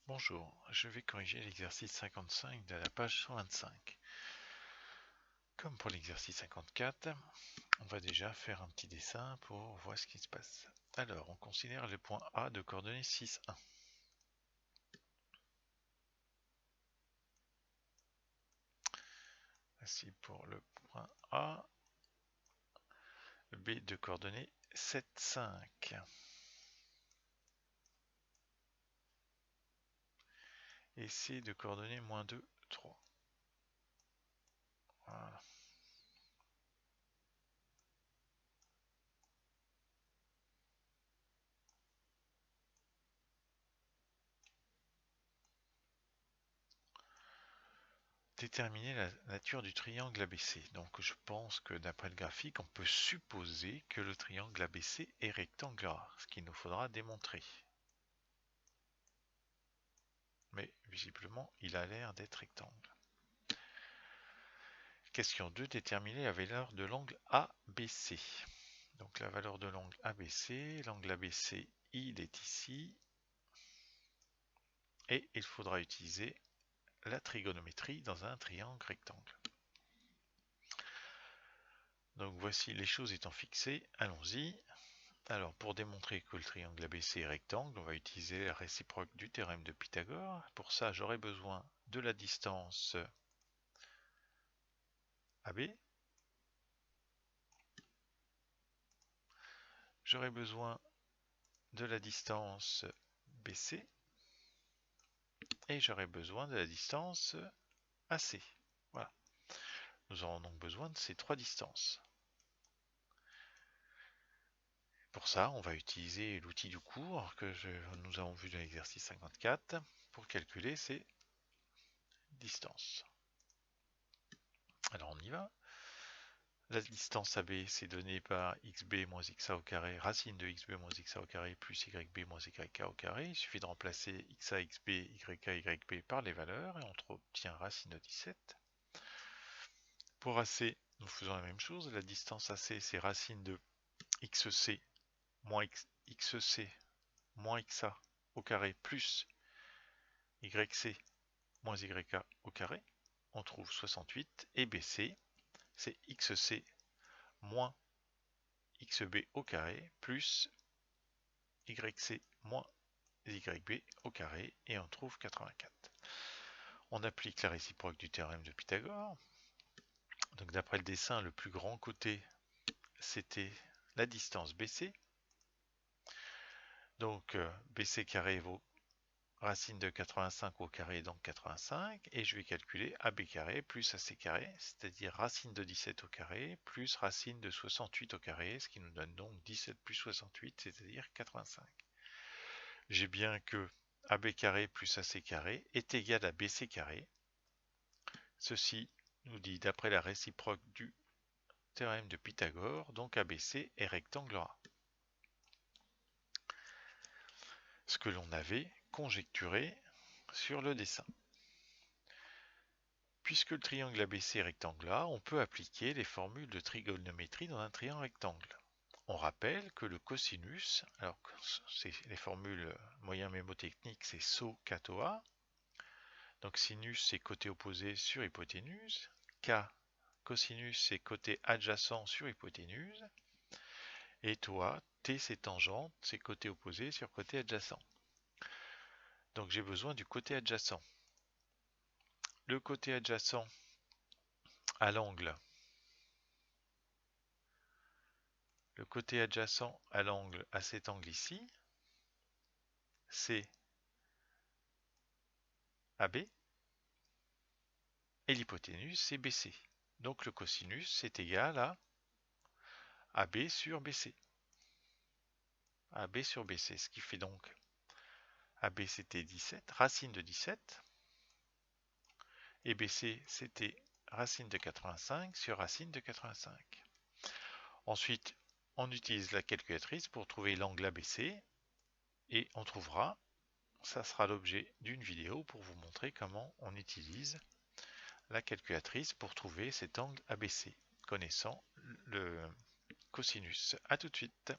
Bonjour, je vais corriger l'exercice 55 de la page 125. Comme pour l'exercice 54, on va déjà faire un petit dessin pour voir ce qui se passe. Alors, on considère le point A de coordonnées 6, 1. Ainsi pour le point A, B de coordonnées 7, 5. Et C de coordonnées -2, 3. Voilà. Déterminer la nature du triangle ABC. Donc je pense que d'après le graphique, on peut supposer que le triangle ABC est rectangulaire, ce qu'il nous faudra démontrer. Mais visiblement, il a l'air d'être rectangle. Question 2, déterminer la valeur de l'angle ABC. Donc la valeur de l'angle ABC, il est ici. Et il faudra utiliser la trigonométrie dans un triangle rectangle. Donc voici les choses étant fixées, allons-y. Alors pour démontrer que le triangle ABC est rectangle, on va utiliser la réciproque du théorème de Pythagore. Pour ça, j'aurai besoin de la distance AB. J'aurai besoin de la distance BC. Et j'aurai besoin de la distance AC. Voilà. Nous aurons donc besoin de ces trois distances. Pour ça, on va utiliser l'outil du cours que nous avons vu dans l'exercice 54 pour calculer ces distances. Alors on y va. La distance AB, c'est donné par xb moins xa au carré, racine de xb moins xa au carré, plus yb moins yk au carré. Il suffit de remplacer xa, xb, yk, yb par les valeurs et on obtient racine de 17. Pour AC, nous faisons la même chose. La distance AC, c'est racine de xc moins xc moins xa au carré plus yc moins yk au carré. On trouve 68. Et BC, c'est xc moins xb au carré plus yc moins yb au carré et on trouve 84. On applique la réciproque du théorème de Pythagore. Donc d'après le dessin, le plus grand côté, c'était la distance BC. Donc BC carré vaut racine de 85 au carré, donc 85. Et je vais calculer AB carré plus AC carré, c'est-à-dire racine de 17 au carré plus racine de 68 au carré, ce qui nous donne donc 17 plus 68, c'est-à-dire 85. J'ai bien que AB carré plus AC carré est égal à BC carré. Ceci nous dit d'après la réciproque du théorème de Pythagore, donc ABC est rectangle A. Ce que l'on avait conjecturé sur le dessin. Puisque le triangle ABC est rectangle A, on peut appliquer les formules de trigonométrie dans un triangle rectangle. On rappelle que le cosinus, alors les formules moyen mémotechnique, c'est SO catoa. Donc sinus c'est côté opposé sur hypoténuse, K cosinus c'est côté adjacent sur hypoténuse, et toi, T c'est tangente, c'est côté opposé sur côté adjacent. Donc j'ai besoin du côté adjacent. Le côté adjacent à l'angle, à cet angle ici, c'est AB, et l'hypoténuse c'est BC. Donc le cosinus c'est égal à AB sur BC. AB sur BC, ce qui fait donc AB c'était 17, racine de 17, et BC c'était racine de 85 sur racine de 85. Ensuite, on utilise la calculatrice pour trouver l'angle ABC, et on trouvera, ça sera l'objet d'une vidéo pour vous montrer comment on utilise la calculatrice pour trouver cet angle ABC, connaissant le cosinus. A tout de suite.